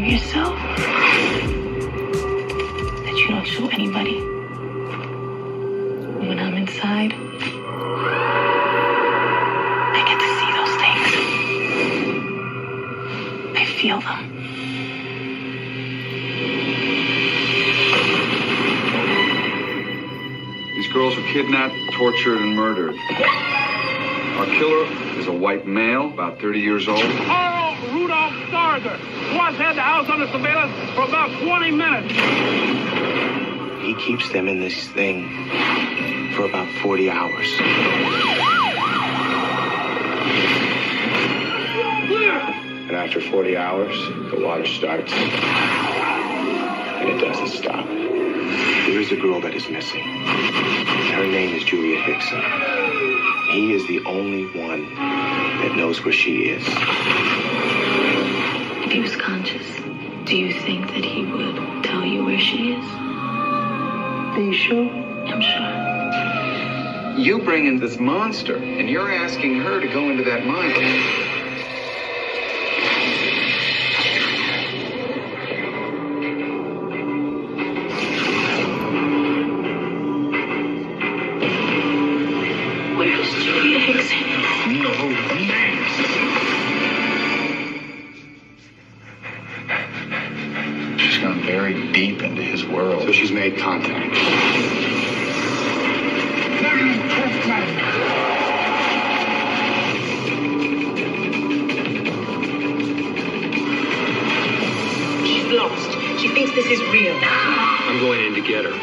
of yourself that you don't show anybody. When I'm inside, I get to see those things. I feel them. These girls were kidnapped, tortured, and murdered. Our killer is a white male, about 30 years old. Carl Rudolph Starzer once had the house under surveillance for about 20 minutes. He keeps them in this thing for about 40 hours. And after 40 hours, the water starts. And it doesn't stop. There is a girl that is missing. Her name is Julia Hickson. He is the only one that knows where she is. If he was conscious, do you think that he would tell you where she is? Are you sure? I'm sure. You bring in this monster, and you're asking her to go into that mine. Where's Julia Hickson? No names. She's gone very deep into his world. So she's made contact. She's lost. She thinks this is real. I'm going in to get her.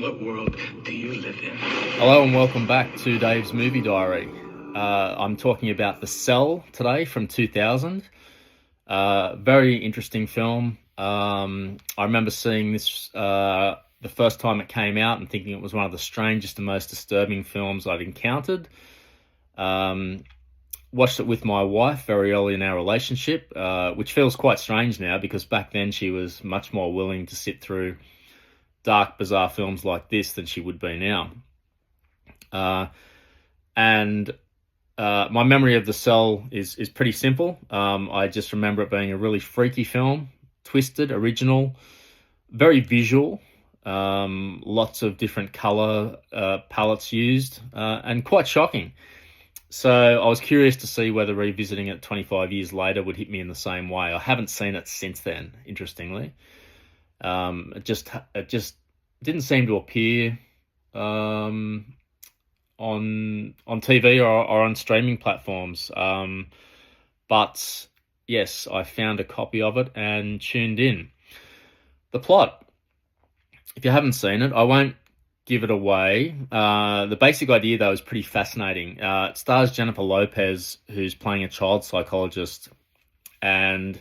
What world do you live in? Hello and welcome back to Dave's Movie Diary. I'm talking about The Cell today from 2000. Very interesting film. I remember seeing this the first time it came out and thinking it was one of the strangest and most disturbing films I'd encountered. Watched it with my wife very early in our relationship, which feels quite strange now because back then she was much more willing to sit through dark, bizarre films like this than she would be now. And my memory of The Cell is pretty simple. I just remember it being a really freaky film, twisted, original, very visual, lots of different color palettes used, and quite shocking. So I was curious to see whether revisiting it 25 years later would hit me in the same way. I haven't seen it since then, interestingly. It just didn't seem to appear on TV or on streaming platforms. But yes, I found a copy of it and tuned in. The plot, if you haven't seen it, I won't give it away. The basic idea, though, is pretty fascinating. It stars Jennifer Lopez, who's playing a child psychologist, and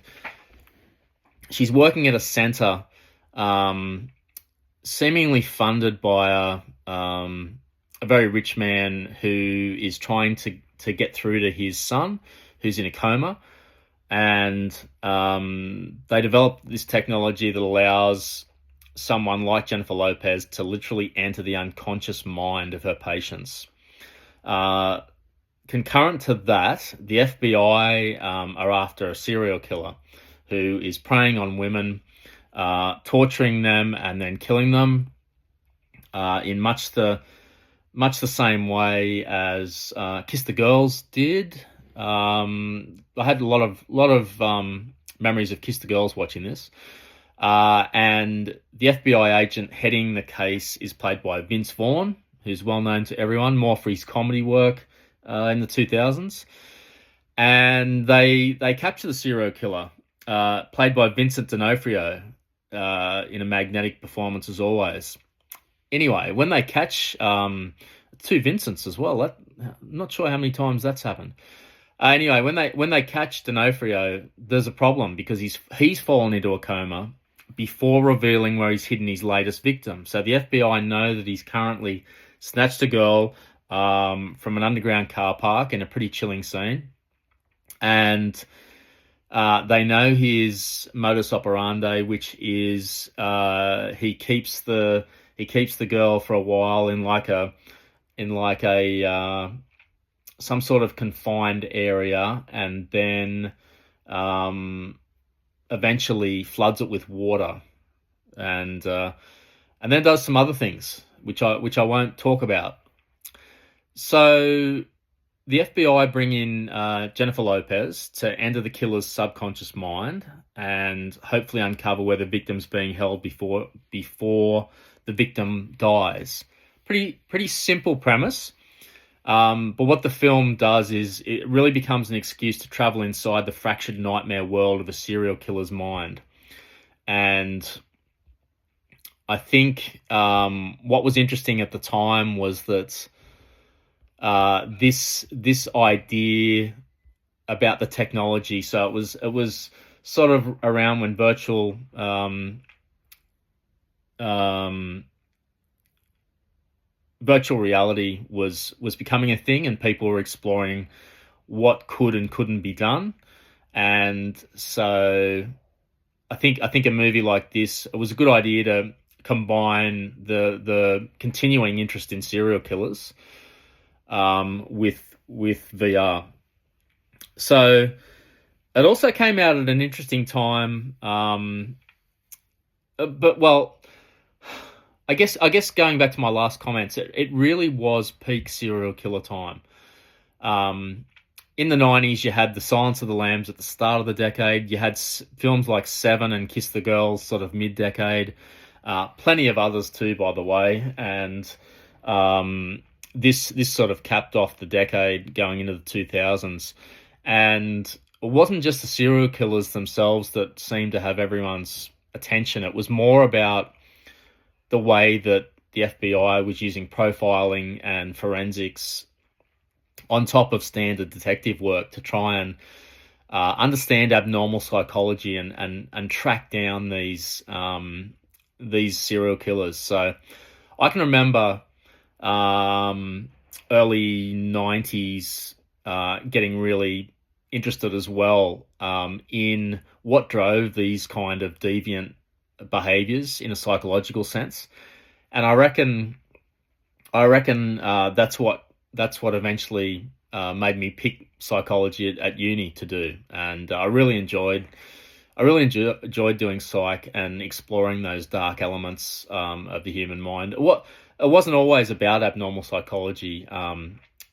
she's working at a center seemingly funded by a very rich man who is trying to get through to his son, who's in a coma. And they developed this technology that allows someone like Jennifer Lopez to literally enter the unconscious mind of her patients. Concurrent to that, the FBI are after a serial killer who is preying on women, torturing them and then killing them in much the same way as Kiss the Girls did. I had a lot of memories of Kiss the Girls watching this. And the FBI agent heading the case is played by Vince Vaughn, who's well known to everyone, more for his comedy work in the 2000s. And they capture the serial killer, played by Vincent D'Onofrio, in a magnetic performance as always. Anyway, when they catch two Vincents as well, I'm not sure how many times that's happened. Anyway, when they catch D'Onofrio, there's a problem because he's fallen into a coma before revealing where he's hidden his latest victim. So the FBI know that he's currently snatched a girl from an underground car park in a pretty chilling scene. And they know his modus operandi, which is he keeps the girl for a while in some sort of confined area, and then eventually floods it with water, and then does some other things which I won't talk about. So the FBI bring in Jennifer Lopez to enter the killer's subconscious mind and hopefully uncover where the victim's being held before the victim dies. Pretty simple premise. But what the film does is it really becomes an excuse to travel inside the fractured nightmare world of a serial killer's mind. And I think what was interesting at the time was that this idea about the technology. So it was sort of around when virtual reality was becoming a thing, and people were exploring what could and couldn't be done. And so I think a movie like this, it was a good idea to combine the continuing interest in serial killers with VR. So it also came out at an interesting time. But I guess going back to my last comments, it really was peak serial killer time. In the 90s, you had The Silence of the Lambs at the start of the decade. You had films like Seven and Kiss the Girls sort of mid-decade. Plenty of others too, by the way. And this sort of capped off the decade going into the 2000s. And it wasn't just the serial killers themselves that seemed to have everyone's attention. It was more about the way that the FBI was using profiling and forensics on top of standard detective work to try and understand abnormal psychology and track down these serial killers. So I can remember early 90s getting really interested as well in what drove these kind of deviant behaviors in a psychological sense. And I reckon that's what eventually made me pick psychology at uni to do. And I really enjoyed doing psych and exploring those dark elements of the human mind. It wasn't always about abnormal psychology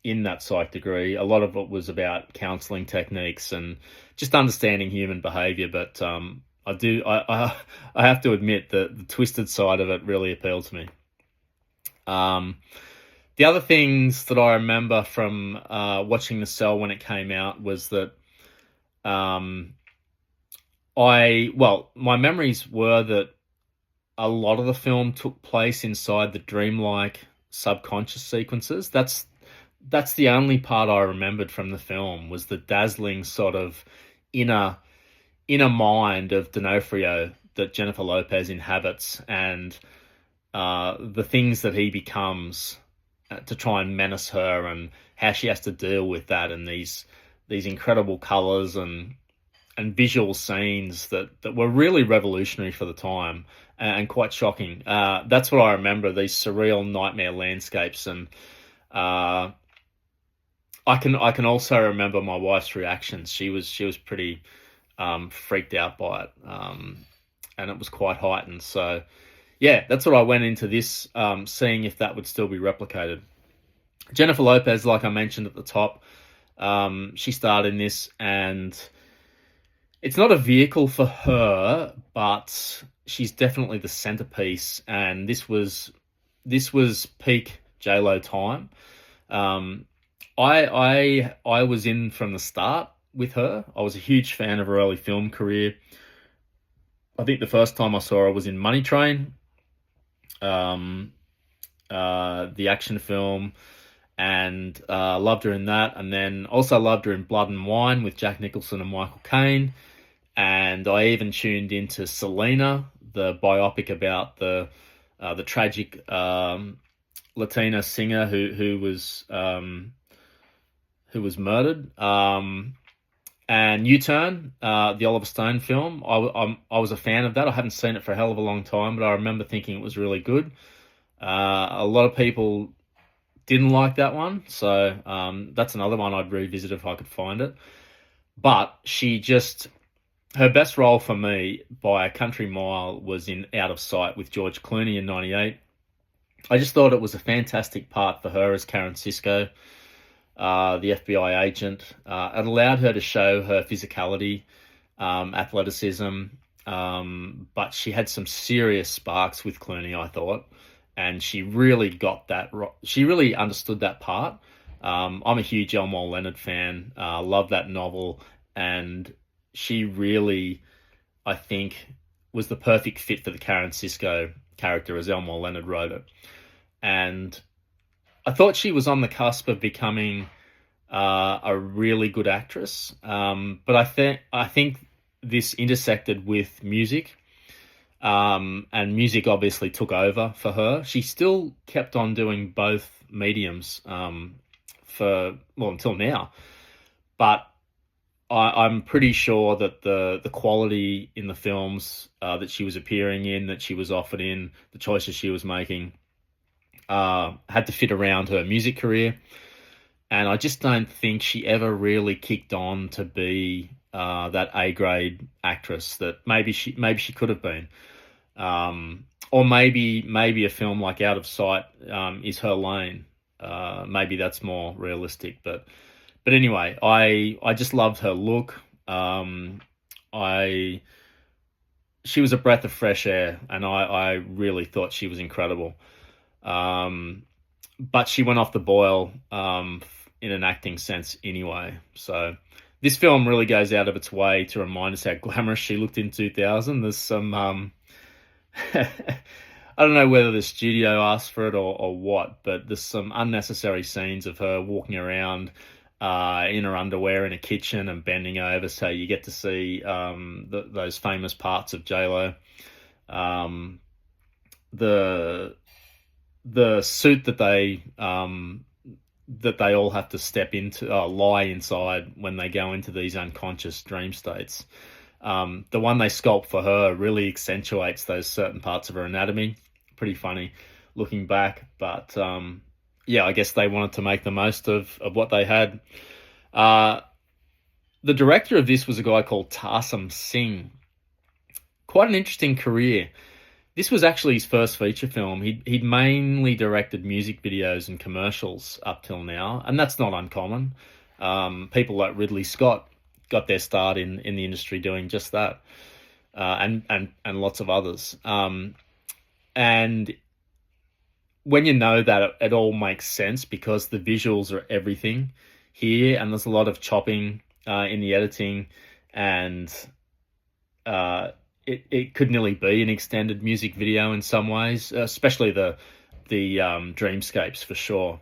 in that psych degree. A lot of it was about counseling techniques and just understanding human behavior. But I have to admit that the twisted side of it really appealed to me. The other things that I remember from watching The Cell when it came out was that my memories were that a lot of the film took place inside the dreamlike subconscious sequences. That's the only part I remembered from the film, was the dazzling sort of inner mind of D'Onofrio that Jennifer Lopez inhabits, and the things that he becomes to try and menace her, and how she has to deal with that, and these incredible colors and visual scenes that were really revolutionary for the time and quite shocking. That's what I remember, these surreal nightmare landscapes. And I can also remember my wife's reactions. She was pretty freaked out by it, and it was quite heightened. So yeah, that's what I went into this seeing if that would still be replicated. Jennifer Lopez, like I mentioned at the top, she starred in this, and it's not a vehicle for her, but she's definitely the centerpiece. And this was peak J-Lo time. I was in from the start with her. I was a huge fan of her early film career. I think the first time I saw her was in Money Train, the action film, and loved her in that. And then also loved her in Blood and Wine with Jack Nicholson and Michael Caine. And I even tuned into Selena, the biopic about the tragic Latina singer who was murdered. And U-Turn, the Oliver Stone film, I was a fan of that. I haven't seen it for a hell of a long time, but I remember thinking it was really good. A lot of people didn't like that one, so that's another one I'd revisit if I could find it. But her best role for me by a country mile was in Out of Sight with George Clooney in '98. I just thought it was a fantastic part for her as Karen Sisko, the FBI agent. It allowed her to show her physicality, athleticism, but she had some serious sparks with Clooney, I thought, and she really got that. She really understood that part. I'm a huge Elmore Leonard fan. Love that novel, and she really, I think, was the perfect fit for the Karen Sisko character as Elmore Leonard wrote it. And I thought she was on the cusp of becoming a really good actress, but I think this intersected with music, and music obviously took over for her. She still kept on doing both mediums until now, but I'm pretty sure that the quality in the films that she was appearing in, that she was offered in, the choices she was making, had to fit around her music career. And I just don't think she ever really kicked on to be that A-grade actress that maybe she could have been. Or maybe a film like Out of Sight is her lane. Maybe that's more realistic, but anyway, I just loved her look. She was a breath of fresh air, and I really thought she was incredible. But she went off the boil in an acting sense anyway. So this film really goes out of its way to remind us how glamorous she looked in 2000. There's some I don't know whether the studio asked for it or what, but there's some unnecessary scenes of her walking around in her underwear in a kitchen and bending over, so you get to see those famous parts of J-Lo. The suit that they all have to step into, lie inside when they go into these unconscious dream states. The one they sculpt for her really accentuates those certain parts of her anatomy. Pretty funny looking back, but I guess they wanted to make the most of what they had. The director of this was a guy called Tarsem Singh. Quite an interesting career. This was actually his first feature film. He'd mainly directed music videos and commercials up till now, and that's not uncommon. People like Ridley Scott got their start in the industry doing just that, and lots of others. And when you know that, it all makes sense because the visuals are everything here, and there's a lot of chopping in the editing, and it could nearly be an extended music video in some ways, especially the dreamscapes for sure.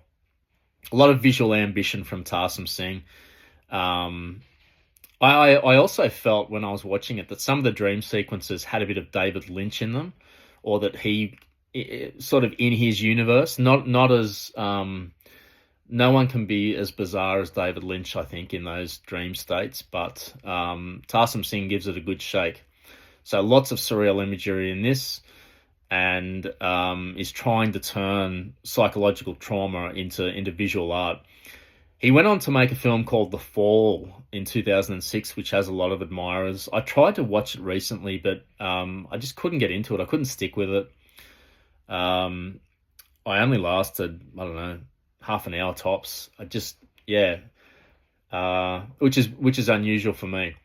A lot of visual ambition from Tarsem Singh. I also felt when I was watching it that some of the dream sequences had a bit of David Lynch in them, or that he sort of in his universe, not as no one can be as bizarre as David Lynch, I think, in those dream states, but Tarsem Singh gives it a good shake. So lots of surreal imagery in this, and is trying to turn psychological trauma into visual art. He went on to make a film called The Fall in 2006, which has a lot of admirers. I tried to watch it recently, but I just couldn't get into it. I couldn't stick with it. I only lasted, I don't know, half an hour tops. Which is unusual for me.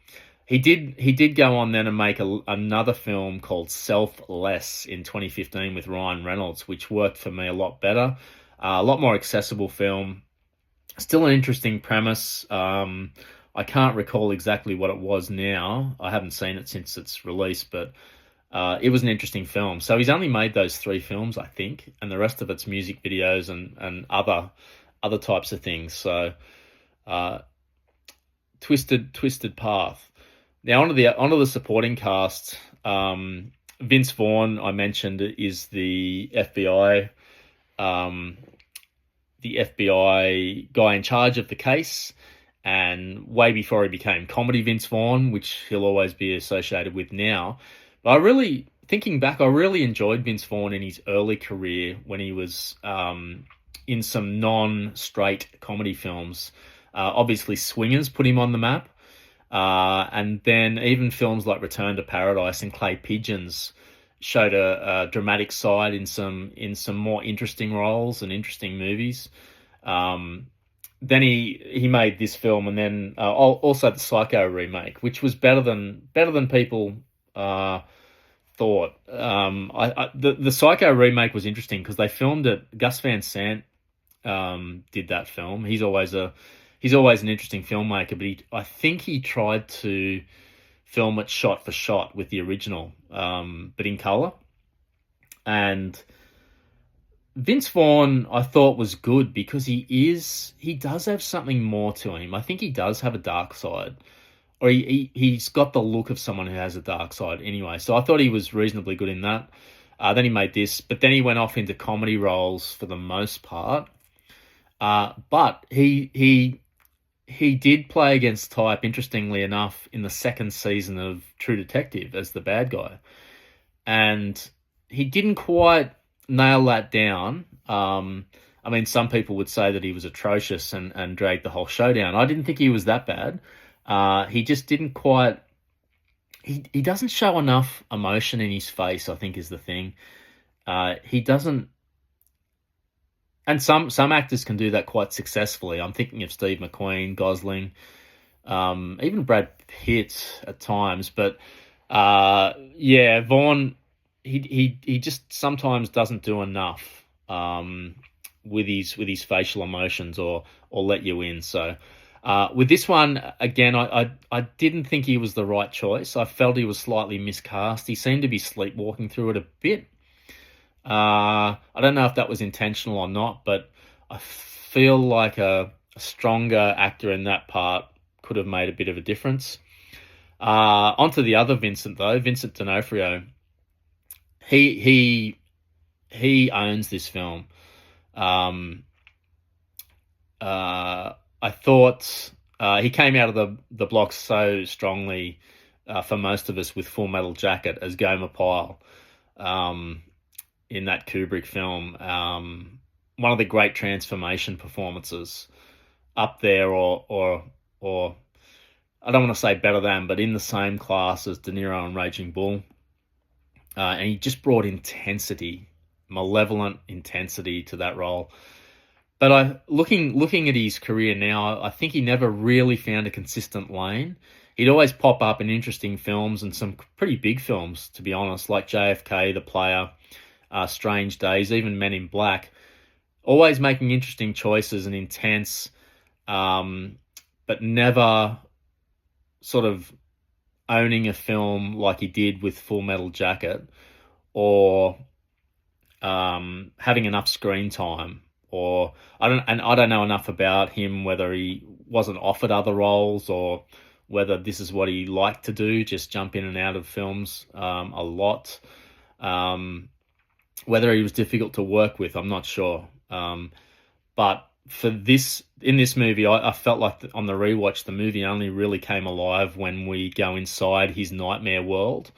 He did go on then and make another film called Selfless in 2015 with Ryan Reynolds, which worked for me a lot better. A lot more accessible film. Still an interesting premise. I can't recall exactly what it was now. I haven't seen it since its release, but it was an interesting film. So he's only made those 3 films, I think, and the rest of it's music videos and other types of things. So twisted path. Now onto the supporting cast. Vince Vaughn, I mentioned, is the FBI the FBI guy in charge of the case, and way before he became comedy Vince Vaughn, which he'll always be associated with now. But thinking back, I really enjoyed Vince Vaughn in his early career when he was in some non-straight comedy films. Obviously, Swingers put him on the map. And then even films like Return to Paradise and Clay Pigeons showed a dramatic side in some more interesting roles and interesting movies. Then he made this film, and then also the Psycho remake, which was better than people thought. The Psycho remake was interesting because they filmed it. Gus Van Sant did that film. He's always an interesting filmmaker, but I think he tried to film it shot for shot with the original, but in color. And Vince Vaughn, I thought, was good because he does have something more to him. I think he does have a dark side, or he's got the look of someone who has a dark side anyway. So I thought he was reasonably good in that. Then he made this, but then he went off into comedy roles for the most part. But he did play against type, interestingly enough, in the second season of True Detective as the bad guy. And he didn't quite nail that down. I mean, some people would say that he was atrocious and dragged the whole show down. I didn't think he was that bad. He just didn't quite... He doesn't show enough emotion in his face, I think, is the thing. He doesn't... And some actors can do that quite successfully. I'm thinking of Steve McQueen, Gosling, even Brad Pitt at times. But yeah, Vaughn, he just sometimes doesn't do enough with his facial emotions or let you in. So with this one, again, I didn't think he was the right choice. I felt he was slightly miscast. He seemed to be sleepwalking through it a bit. I don't know if that was intentional or not, but I feel like a stronger actor in that part could have made a bit of a difference. Onto the other Vincent, though, Vincent D'Onofrio. He owns this film. I thought he came out of the blocks so strongly for most of us with Full Metal Jacket as Gomer Pyle. In that Kubrick film, one of the great transformation performances up there, or I don't want to say better than, but in the same class as De Niro and Raging Bull. And he just brought intensity, malevolent intensity to that role. But looking at his career now, I think he never really found a consistent lane. He'd always pop up in interesting films and some pretty big films, to be honest, like JFK, The Player, Strange Days, even Men in Black, always making interesting choices and intense, but never sort of owning a film like he did with Full Metal Jacket, or having enough screen time, or I don't know enough about him, whether he wasn't offered other roles or whether this is what he liked to do, just jump in and out of films a lot. Whether he was difficult to work with, I'm not sure. But in this movie, I felt like on the rewatch, the movie only really came alive when we go inside his nightmare world,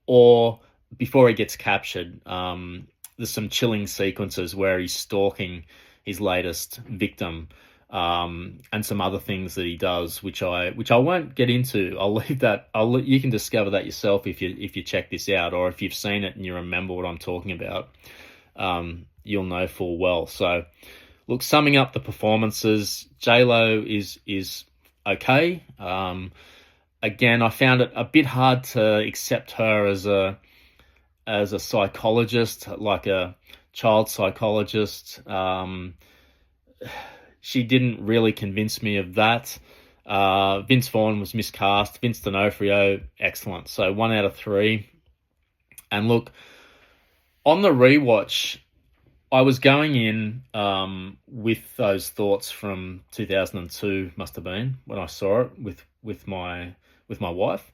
or before he gets captured. There's some chilling sequences where he's stalking his latest victim, and some other things that he does, which I won't get into. I'll leave that. You can discover that yourself if you check this out, or if you've seen it and you remember what I'm talking about. You'll know full well. So, look, summing up the performances, J-Lo is okay. Again, I found it a bit hard to accept her as a psychologist, like a child psychologist. She didn't really convince me of that. Vince Vaughn was miscast. Vince D'Onofrio, excellent. So 1 out of 3. And look, on the rewatch, I was going in with those thoughts from 2002, must have been, when I saw it with my wife.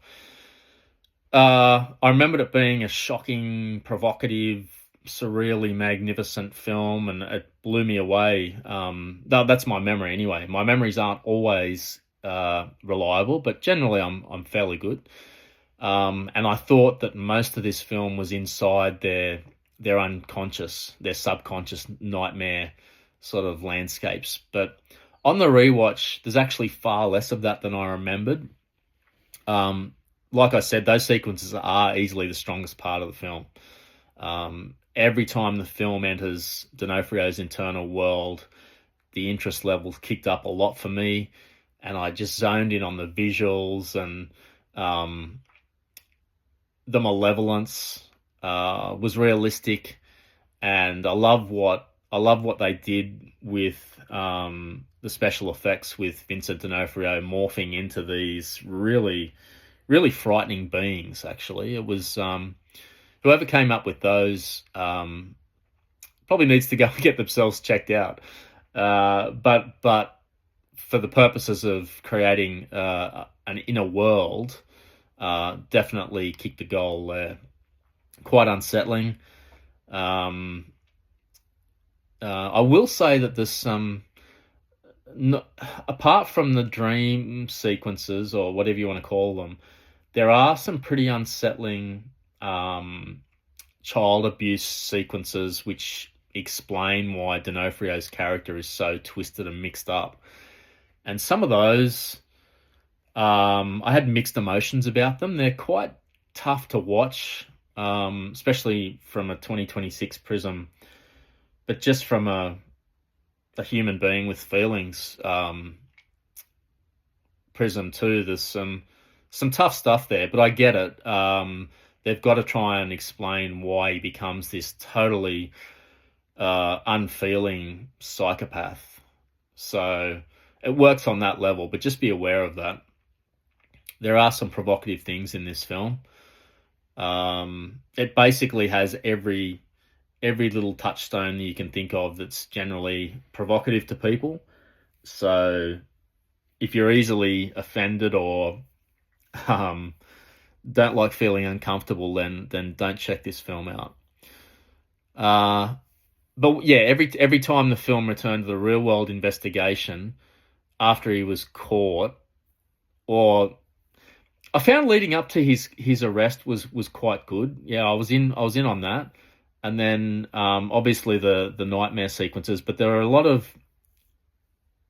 I remembered it being a shocking, provocative surreally magnificent film, and it blew me away. That's my memory anyway. My memories aren't always reliable, but generally I'm fairly good. And I thought that most of this film was inside their unconscious, their subconscious nightmare sort of landscapes. But on the rewatch, there's actually far less of that than I remembered. Like I said, those sequences are easily the strongest part of the film. Every time the film enters D'Onofrio's internal world, the interest levels kicked up a lot for me, and I just zoned in on the visuals and the malevolence was realistic, and I love what they did with the special effects, with Vincent D'Onofrio morphing into these really, really frightening beings. Actually, it was whoever came up with those probably needs to go and get themselves checked out. But for the purposes of creating an inner world, definitely kicked the goal there. Quite unsettling. I will say that there's some, apart from the dream sequences or whatever you want to call them, there are some pretty unsettling child abuse sequences which explain why D'Onofrio's character is so twisted and mixed up. And some of those, I had mixed emotions about them. They're quite tough to watch, especially from a 2026 prism, but just from a human being with feelings prism too. There's some tough stuff there, but I get it. They've got to try and explain why he becomes this totally unfeeling psychopath. So it works on that level, but just be aware of that. There are some provocative things in this film. It basically has every little touchstone that you can think of that's generally provocative to people. So if you're easily offended or don't like feeling uncomfortable, then don't check this film out. But yeah, every time the film returned to the real world investigation after he was caught, or I found leading up to his arrest was quite good. Yeah, I was in on that. And then obviously the nightmare sequences, but there are a lot of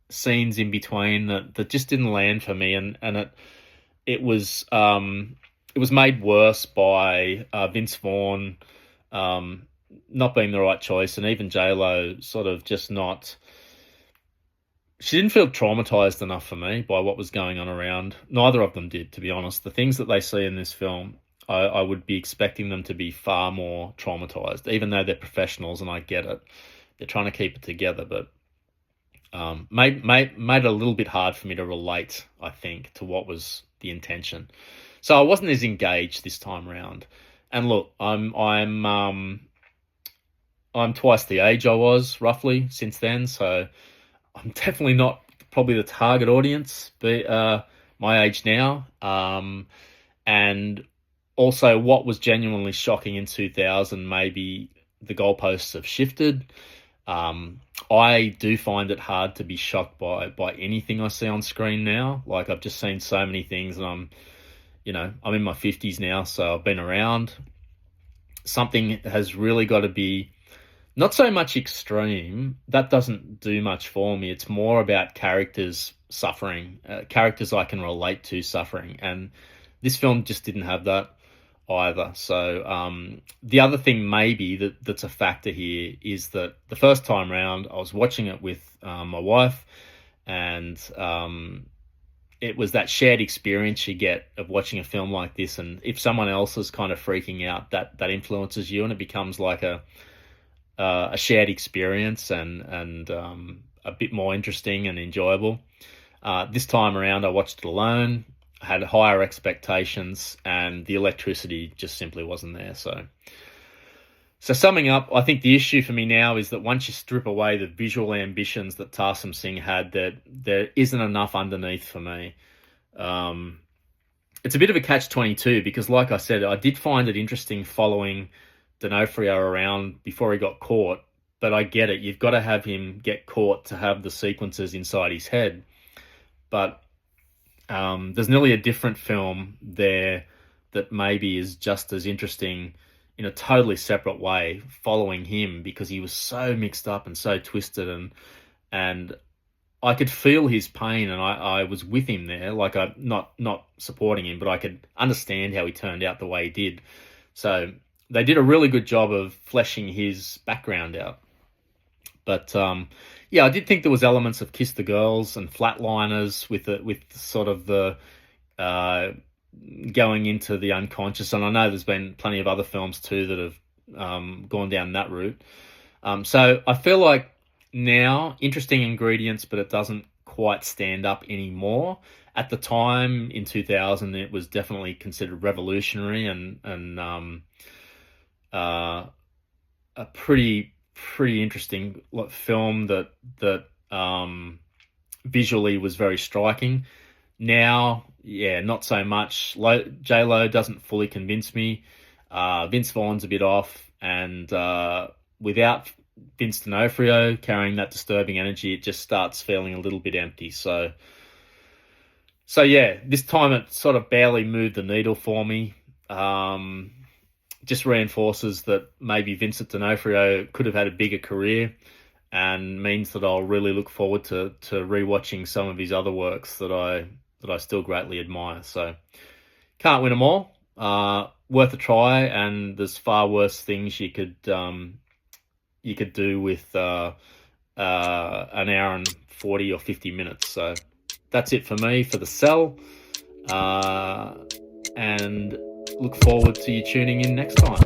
scenes in between that just didn't land for me, and it was made worse by Vince Vaughn not being the right choice, and even J-Lo sort of just not. She didn't feel traumatized enough for me by what was going on around. Neither of them did, to be honest. The things that they see in this film, I would be expecting them to be far more traumatized, even though they're professionals, and I get it. They're trying to keep it together, but made it a little bit hard for me to relate, I think, to what was the intention. So I wasn't as engaged this time around. And look, I'm twice the age I was roughly since then, so I'm definitely not probably the target audience, but my age now. And also, what was genuinely shocking in 2000, maybe the goalposts have shifted. I do find it hard to be shocked by anything I see on screen now. Like, I've just seen so many things, and I'm in my 50s now, so I've been around. Something has really got to be not so much extreme. That doesn't do much for me. It's more about characters suffering, characters I can relate to suffering. And this film just didn't have that either. So the other thing maybe that's a factor here is that the first time round I was watching it with my wife, and it was that shared experience you get of watching a film like this. And if someone else is kind of freaking out, that influences you, and it becomes like a shared experience and a bit more interesting and enjoyable. This time around I watched it alone. I had higher expectations, and the electricity just simply wasn't there. So summing up, I think the issue for me now is that once you strip away the visual ambitions that Tarsem Singh had, that there isn't enough underneath for me. It's a bit of a catch-22 because, like I said, I did find it interesting following D'Onofrio around before he got caught, but I get it. You've got to have him get caught to have the sequences inside his head. But there's nearly a different film there that maybe is just as interesting in a totally separate way, following him, because he was so mixed up and so twisted, and I could feel his pain, and I was with him there. Like, I not supporting him, but I could understand how he turned out the way he did. So they did a really good job of fleshing his background out. But yeah, I did think there was elements of Kiss the Girls and Flatliners with sort of the going into the unconscious. And I know there's been plenty of other films too that have gone down that route. So I feel like now, interesting ingredients, but it doesn't quite stand up anymore. At the time in 2000, it was definitely considered revolutionary and a pretty interesting film that visually was very striking. Now, yeah, not so much. J-Lo doesn't fully convince me. Vince Vaughn's a bit off, and without Vince D'Onofrio carrying that disturbing energy, it just starts feeling a little bit empty. So yeah, this time it sort of barely moved the needle for me. Just reinforces that maybe Vincent D'Onofrio could have had a bigger career, and means that I'll really look forward to rewatching some of his other works that I still greatly admire. So can't win them all. Worth a try, and there's far worse things you could do with an hour and 40 or 50 minutes. So that's it for me for The Cell, and look forward to you tuning in next time.